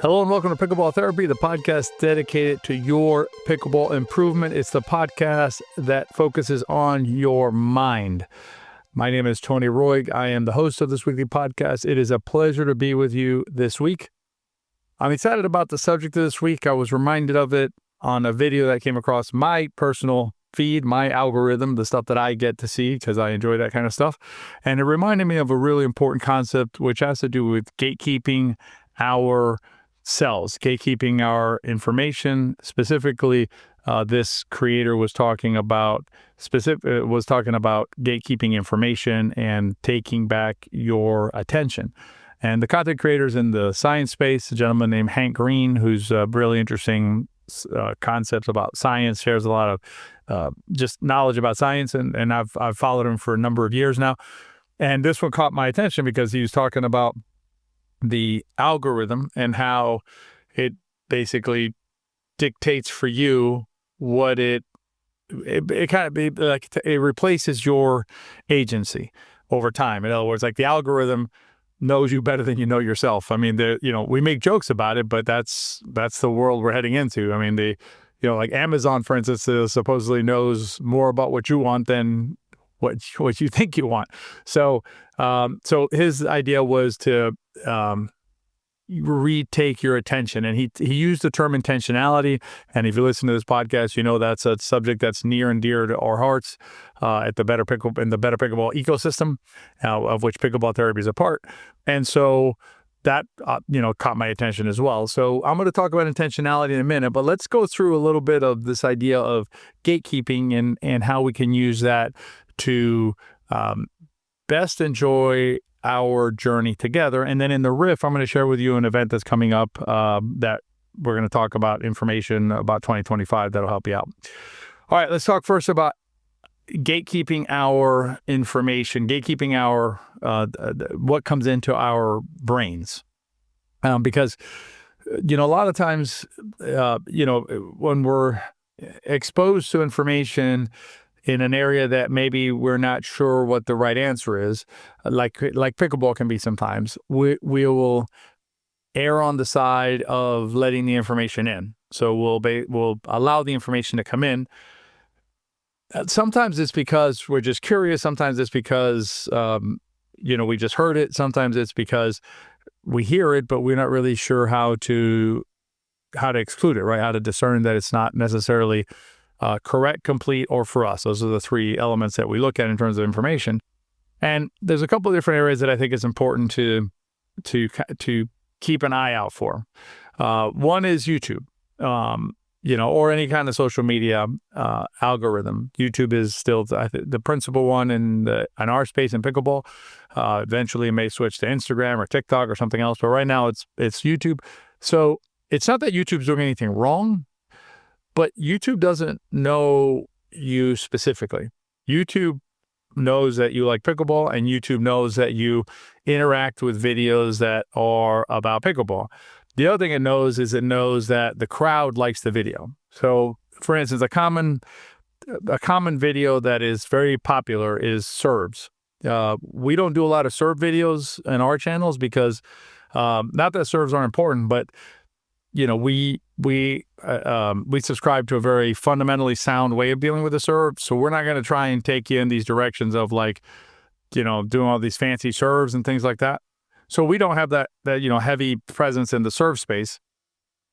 Hello and welcome to Pickleball Therapy, the podcast dedicated to your pickleball improvement. It's the podcast that focuses on your mind. My name is Tony Roig. I am the host of this weekly podcast. It is a pleasure to be with you this week. I'm excited about the subject of this week. I was reminded of it on a video that came across my personal feed, my algorithm, the stuff that I get to see because I enjoy that kind of stuff. And it reminded me of a really important concept, which has to do with gatekeeping our cells, gatekeeping our information. Specifically, this creator was talking about gatekeeping information and taking back your attention. And the content creators in the science space, a gentleman named Hank Green, who's really interesting concepts about science, shares a lot of just knowledge about science, and I've followed him for a number of years now. And this one caught my attention because he was talking about the algorithm and how it basically dictates for you what it kind of be like. It replaces your agency over time. In other words, like the algorithm knows you better than you know yourself. I mean, we make jokes about it, but that's the world we're heading into. I mean, like Amazon, for instance, supposedly knows more about what you want than what you think you want. So his idea was to retake your attention, and he used the term intentionality. And if you listen to this podcast, you know that's a subject that's near and dear to our hearts in the Better Pickleball ecosystem, of which pickleball therapy is a part. And so that caught my attention as well. So I'm going to talk about intentionality in a minute, but let's go through a little bit of this idea of gatekeeping and how we can use that to best enjoy our journey together. And then in the riff, I'm going to share with you an event that's coming up that we're going to talk about information about 2025 that'll help you out. All right, let's talk first about gatekeeping our information, gatekeeping our what comes into our brains. Because, a lot of times, when we're exposed to information in an area that maybe we're not sure what the right answer is, like pickleball can be sometimes, we will err on the side of letting the information in. So we'll allow the information to come in. Sometimes it's because we're just curious. Sometimes it's because, we just heard it. Sometimes it's because we hear it, but we're not really sure how to exclude it, right? How to discern that it's not necessarily correct, complete, or for us. Those are the three elements that we look at in terms of information. And there's a couple of different areas that I think is important to keep an eye out for. One is YouTube, or any kind of social media algorithm. YouTube is still the principal one in our space in pickleball. Eventually, it may switch to Instagram or TikTok or something else, but right now it's YouTube. So it's not that YouTube's doing anything wrong, but YouTube doesn't know you specifically. YouTube knows that you like pickleball, and YouTube knows that you interact with videos that are about pickleball. The other thing it knows that the crowd likes the video. So, for instance, a common video that is very popular is serves. We don't do a lot of serve videos in our channels because not that serves aren't important, but we subscribe to a very fundamentally sound way of dealing with the serve. So we're not going to try and take you in these directions of doing all these fancy serves and things like that. So we don't have that heavy presence in the serve space.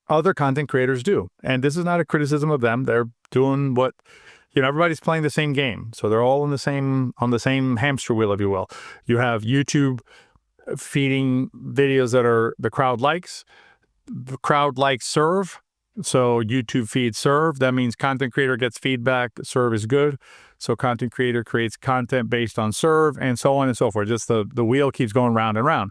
Other content creators do. And this is not a criticism of them. They're doing what, everybody's playing the same game. So they're all on the same hamster wheel, if you will. You have YouTube feeding videos that the crowd likes. The crowd likes serve. So YouTube feeds serve. That means content creator gets feedback. Serve is good. So content creator creates content based on serve, and so on and so forth. Just the wheel keeps going round and round.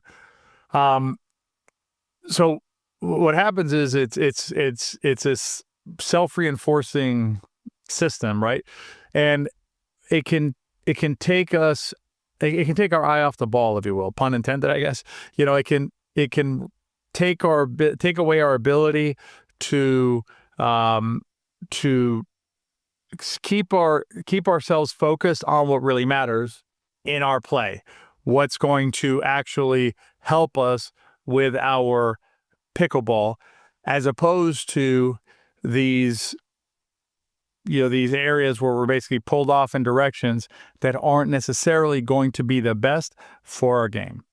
So what happens is it's this self-reinforcing system, right? And it can take our eye off the ball, if you will, pun intended, I guess. It can take away our ability to keep ourselves focused on what really matters in our play, what's going to actually help us with our pickleball, as opposed to these these areas where we're basically pulled off in directions that aren't necessarily going to be the best for our game.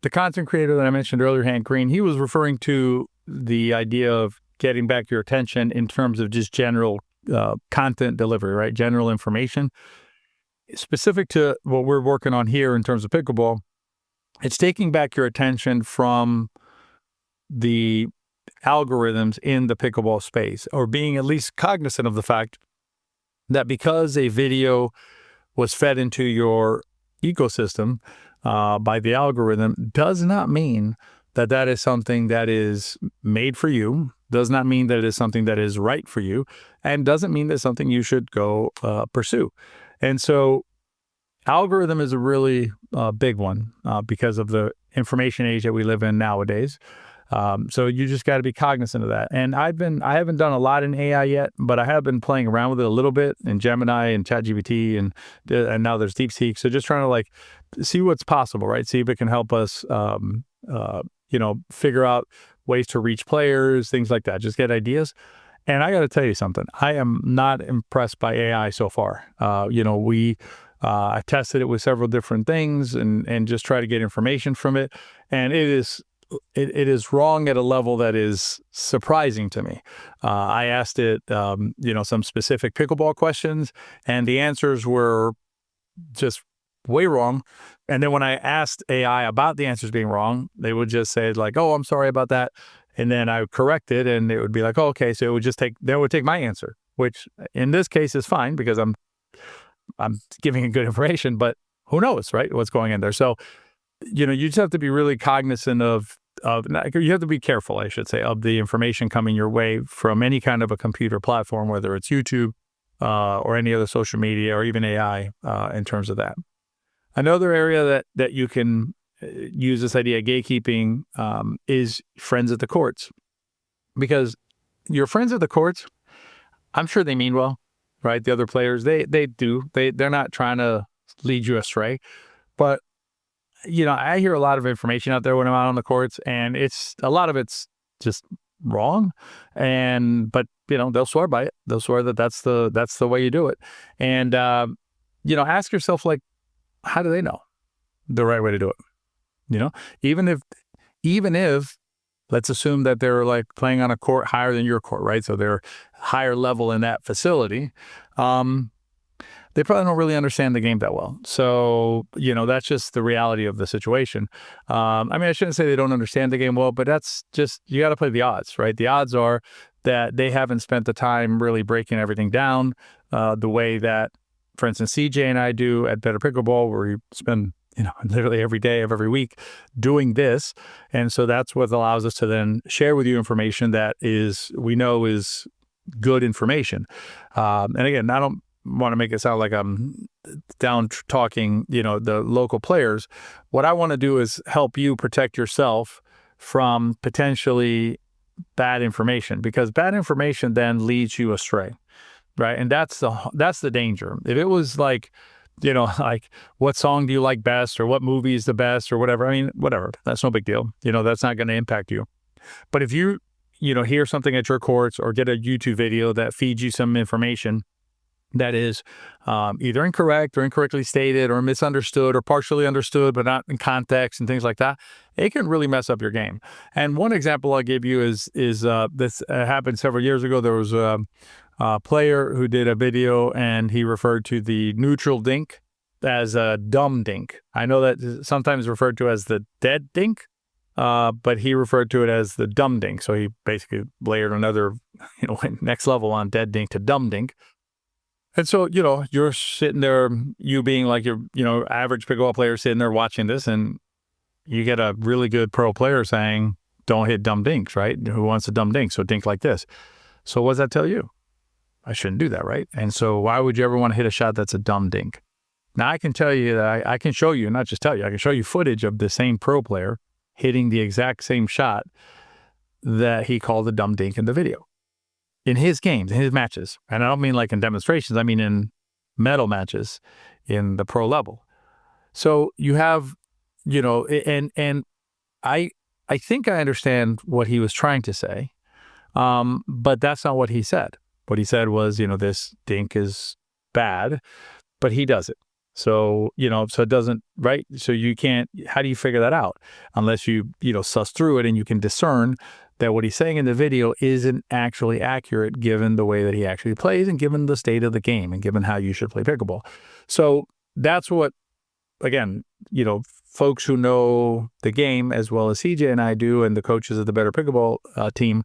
The content creator that I mentioned earlier, Hank Green, he was referring to the idea of getting back your attention in terms of just general content delivery, right? General information. Specific to what we're working on here in terms of pickleball, it's taking back your attention from the algorithms in the pickleball space, or being at least cognizant of the fact that because a video was fed into your ecosystem by the algorithm does not mean that that is something that is made for you, does not mean that it is something that is right for you, and doesn't mean that something you should go pursue. And so algorithm is a really big one because of the information age that we live in nowadays. So you just got to be cognizant of that. And I haven't done a lot in AI yet, but I have been playing around with it a little bit in Gemini and ChatGPT, and now there's DeepSeek. So just trying to like see what's possible, right? See if it can help us, figure out ways to reach players, things like that. Just get ideas. And I got to tell you something. I am not impressed by AI so far. I tested it with several different things and just try to get information from it. And it is wrong at a level that is surprising to me. I asked it, some specific pickleball questions, and the answers were just way wrong. And then when I asked AI about the answers being wrong, they would just say like, "Oh, I'm sorry about that." And then I would correct it, and it would be like, "Oh, okay." So it would just take my answer, which in this case is fine because I'm giving it good information, but who knows, right? What's going in there. So, you just have to be really cognizant you have to be careful, I should say, of the information coming your way from any kind of a computer platform, whether it's YouTube or any other social media or even AI in terms of that. Another area that you can use this idea of gatekeeping is friends at the courts, because your friends at the courts, I'm sure they mean well, right? The other players, they're not trying to lead you astray, but I hear a lot of information out there when I'm out on the courts, and a lot of it's just wrong. But they'll swear by it. They'll swear that that's the way you do it. And ask yourself, like, how do they know the right way to do it? Even if let's assume that they're like playing on a court higher than your court, right? So they're higher level in that facility. They probably don't really understand the game that well. So, that's just the reality of the situation. I shouldn't say they don't understand the game well, but that's just, you got to play the odds, right? The odds are that they haven't spent the time really breaking everything down the way that, for instance, CJ and I do at Better Pickleball, where we spend, literally every day of every week doing this. And so that's what allows us to then share with you information that we know is good information. And again, I don't want to make it sound like I'm down talking, the local players. What I want to do is help you protect yourself from potentially bad information, because bad information then leads you astray, right? And that's the danger. If it was like, like what song do you like best, or what movie is the best, or whatever, whatever, that's no big deal. That's not going to impact you. But if you hear something at your courts or get a YouTube video that feeds you some information that is either incorrect or incorrectly stated or misunderstood or partially understood but not in context and things like that, it can really mess up your game. And one example I'll give you is this happened several years ago. There was a player who did a video, and he referred to the neutral dink as a dumb dink. I know that sometimes referred to as the dead dink, but he referred to it as the dumb dink. So he basically layered another next level on dead dink to dumb dink. And so, you're sitting there, you being like your, average pickleball player sitting there watching this, and you get a really good pro player saying, don't hit dumb dinks, right? Who wants a dumb dink? So dink like this. So what does that tell you? I shouldn't do that, right? And so why would you ever want to hit a shot that's a dumb dink? Now I can tell you that I can show you, not just tell you, I can show you footage of the same pro player hitting the exact same shot that he called a dumb dink in the video. In his games, in his matches. And I don't mean like in demonstrations, I mean in medal matches in the pro level. So you have, and I I think I understand what he was trying to say, but that's not what he said. What he said was, this dink is bad, but he does it. So, so it doesn't, right? So you can't, how do you figure that out? Unless you suss through it and you can discern that what he's saying in the video isn't actually accurate given the way that he actually plays and given the state of the game and given how you should play pickleball. So that's what, again, folks who know the game as well as CJ and I do, and the coaches of the Better Pickleball team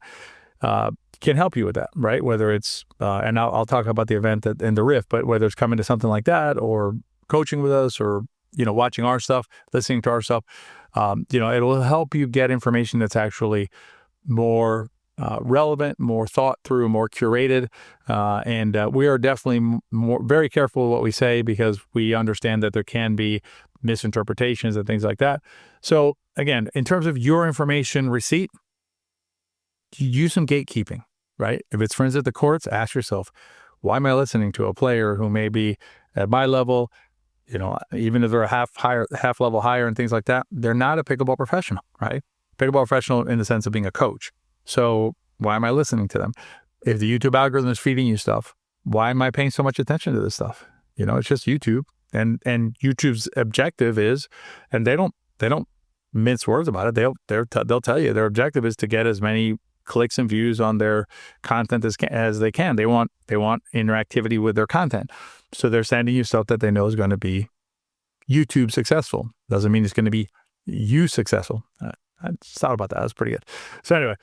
can help you with that, right? Whether it's, and I'll talk about the event in the Rift, but whether it's coming to something like that or coaching with us or, watching our stuff, listening to our stuff, it will help you get information that's actually more relevant, more thought through, more curated. And we are definitely very careful with what we say because we understand that there can be misinterpretations and things like that. So again, in terms of your information receipt, use some gatekeeping, right? If it's friends at the courts, ask yourself, why am I listening to a player who may be at my level, even if they're a half level higher and things like that, they're not a pickleball professional, right? Pickleball professional in the sense of being a coach. So why am I listening to them? If the YouTube algorithm is feeding you stuff, why am I paying so much attention to this stuff? It's just YouTube, and YouTube's objective is, and they don't mince words about it. They'll tell you their objective is to get as many clicks and views on their content as they can. They want interactivity with their content. So they're sending you stuff that they know is going to be YouTube successful. Doesn't mean it's going to be you successful. I just thought about that. That was pretty good. So anyway,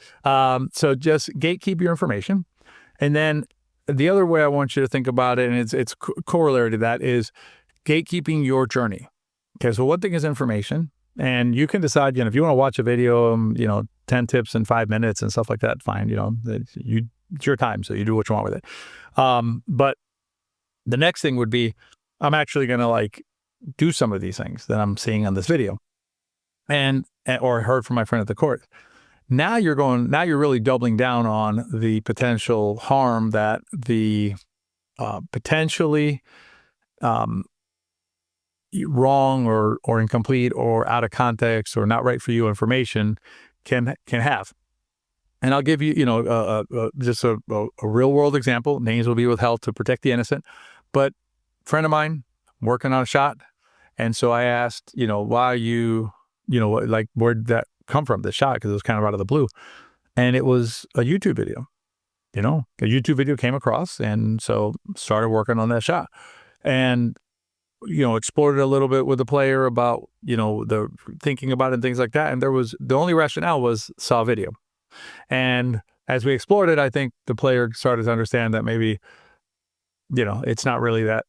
so just gatekeep your information. And then the other way I want you to think about it, and it's corollary to that, is gatekeeping your journey. Okay, so one thing is information, and you can decide, if you want to watch a video, 10 tips in 5 minutes and stuff like that, fine. It's your time, so you do what you want with it. But the next thing would be, I'm actually going to do some of these things that I'm seeing on this video, or heard from my friend at the court. Now you're really doubling down on the potential harm that the potentially wrong or incomplete or out of context or not right for you information can have. And I'll give you, just a real world example. Names will be withheld to protect the innocent. But a friend of mine working on a shot, and so I asked, why you, where'd that come from, the shot? Because it was kind of out of the blue. And it was a YouTube video. A YouTube video came across, and so started working on that shot. And, explored it a little bit with the player about, the thinking about it and things like that. And the only rationale was saw video. And as we explored it, I think the player started to understand that maybe, it's not really that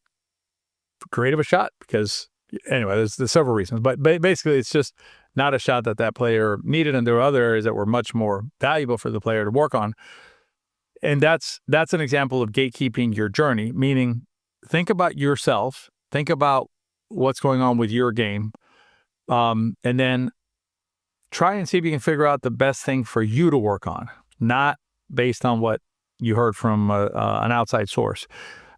great of a shot because, anyway, there's several reasons. But basically, it's just not a shot that player needed, and there were other areas that were much more valuable for the player to work on. And that's an example of gatekeeping your journey, meaning think about yourself, think about what's going on with your game, and then try and see if you can figure out the best thing for you to work on, not based on what you heard from an outside source.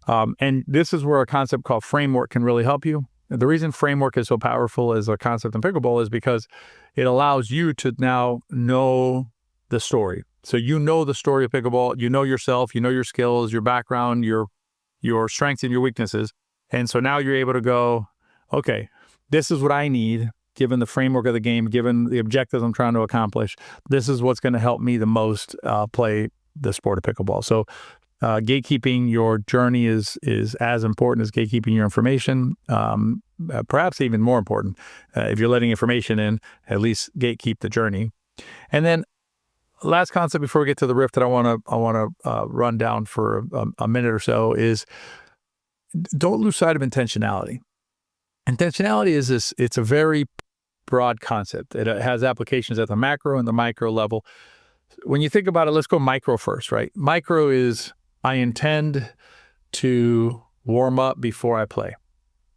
And this is where a concept called framework can really help you. The reason framework is so powerful as a concept in pickleball is because it allows you to now know the story. So the story of pickleball, yourself, your skills, your background, your strengths and your weaknesses. And so now you're able to go, okay, this is what I need, given the framework of the game, given the objectives I'm trying to accomplish. This is what's going to help me the most play the sport of pickleball. So gatekeeping your journey is as important as gatekeeping your information, perhaps even more important. If you're letting information in, at least gatekeep the journey. And then last concept before we get to the Rift that I want to run down for a minute or so is don't lose sight of intentionality. Intentionality is this, it's a very broad concept. It has applications at the macro and the micro level. When you think about it, let's go micro first, right? Micro is I intend to warm up before I play.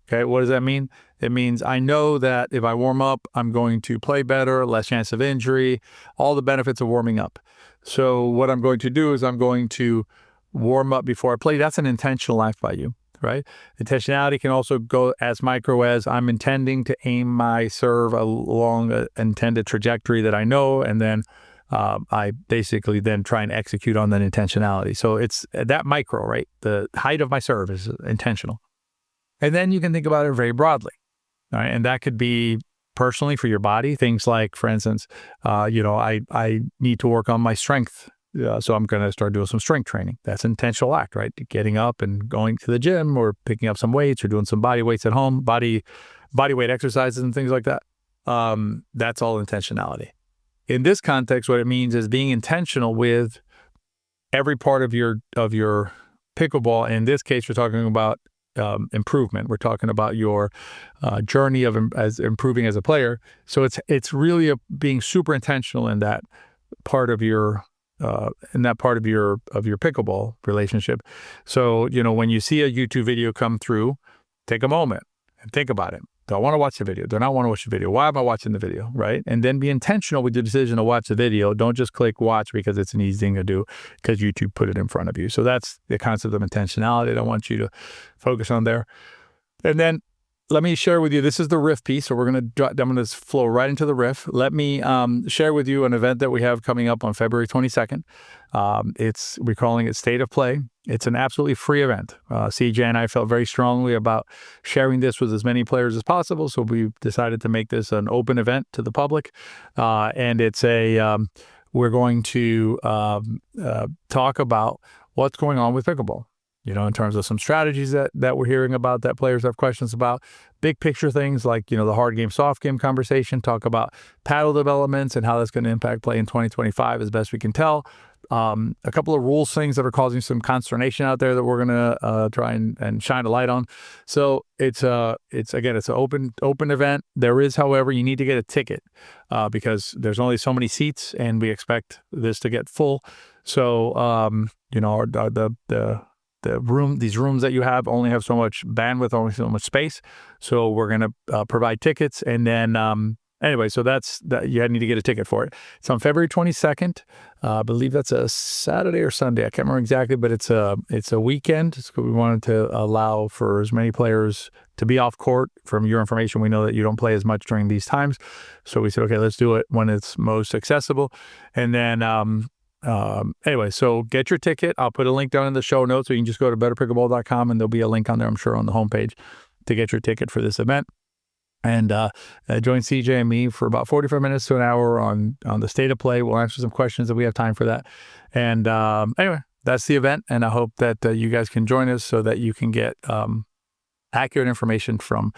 Okay, what does that mean? It means I know that if I warm up, I'm going to play better, less chance of injury, all the benefits of warming up. So what I'm going to do is I'm going to warm up before I play. That's an intentional act by you. right? Intentionality can also go as micro as I'm intending to aim my serve along an intended trajectory that I know, and then I basically then try and execute on that intentionality. So it's that micro, right? The height of my serve is intentional. And then you can think about it very broadly, right? And that could be personally for your body, things like, for instance, I need to work on my strength. So I'm going to start doing some strength training. That's an intentional act, right? Getting up and going to the gym or picking up some weights or doing some body weights at home, body weight exercises and things like that. That's all intentionality. In this context, what it means is being intentional with every part of your pickleball. In this case, we're talking about improvement. We're talking about your journey of as improving as a player. So it's really being super intentional in that part of your pickleball relationship. So when you see a YouTube video come through, take a moment and think about it. Do I want to watch the video? Do I not want to watch the video? Why am I watching the video, right? And then be intentional with your decision to watch the video. Don't just click watch because it's an easy thing to do because YouTube put it in front of you. So that's the concept of intentionality that I want you to focus on there. And then let me share with you, this is the riff piece. So I'm going to flow right into the riff. Let me share with you an event that we have coming up on February 22nd. We're calling it State of Play. It's an absolutely free event. CJ and I felt very strongly about sharing this with as many players as possible. So we decided to make this an open event to the public. And it's we're going to talk about what's going on with pickleball. In terms of some strategies that we're hearing about that players have questions about, big picture things like, the hard game, soft game conversation, talk about paddle developments and how that's going to impact play in 2025 as best we can tell. A couple of rules things that are causing some consternation out there that we're going to try and shine a light on. So it's an open event. There is, however, you need to get a ticket because there's only so many seats and we expect this to get full. So, these rooms that you have only have so much bandwidth, only so much space. So we're going to provide tickets. And then, anyway, so that's that. You need to get a ticket for it. It's on February 22nd. I believe that's a Saturday or Sunday. I can't remember exactly, but it's a weekend. So we wanted to allow for as many players to be off court. From your information, we know that you don't play as much during these times. So we said, okay, let's do it when it's most accessible. And then, anyway, so get your ticket. I'll put a link down in the show notes, so you can just go to betterpickleball.com and there'll be a link on there, I'm sure, on the homepage to get your ticket for this event. And join CJ and me for about 45 minutes to an hour on the State of Play. We'll answer some questions if we have time for that. And anyway, that's the event. And I hope that you guys can join us so that you can get accurate information from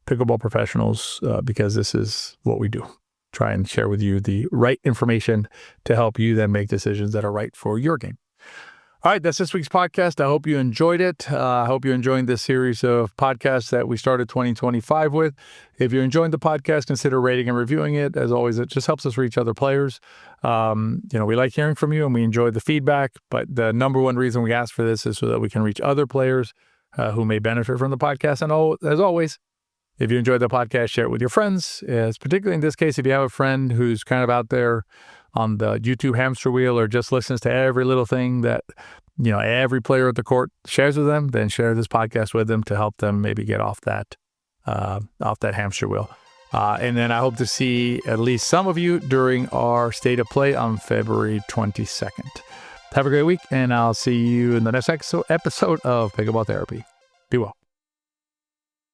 pickleball professionals because this is what we do. Try and share with you the right information to help you then make decisions that are right for your game. All right, that's this week's podcast. I hope you enjoyed it. I hope you're enjoying this series of podcasts that we started 2025 with. If you're enjoying the podcast, consider rating and reviewing it. As always, it just helps us reach other players. We like hearing from you and we enjoy the feedback, but the number one reason we ask for this is so that we can reach other players who may benefit from the podcast. And as always, if you enjoyed the podcast, share it with your friends. Particularly in this case, if you have a friend who's kind of out there on the YouTube hamster wheel or just listens to every little thing that, every player at the court shares with them, then share this podcast with them to help them maybe get off that hamster wheel. And then I hope to see at least some of you during our State of Play on February 22nd. Have a great week, and I'll see you in the next episode of Pickleball Therapy. Be well.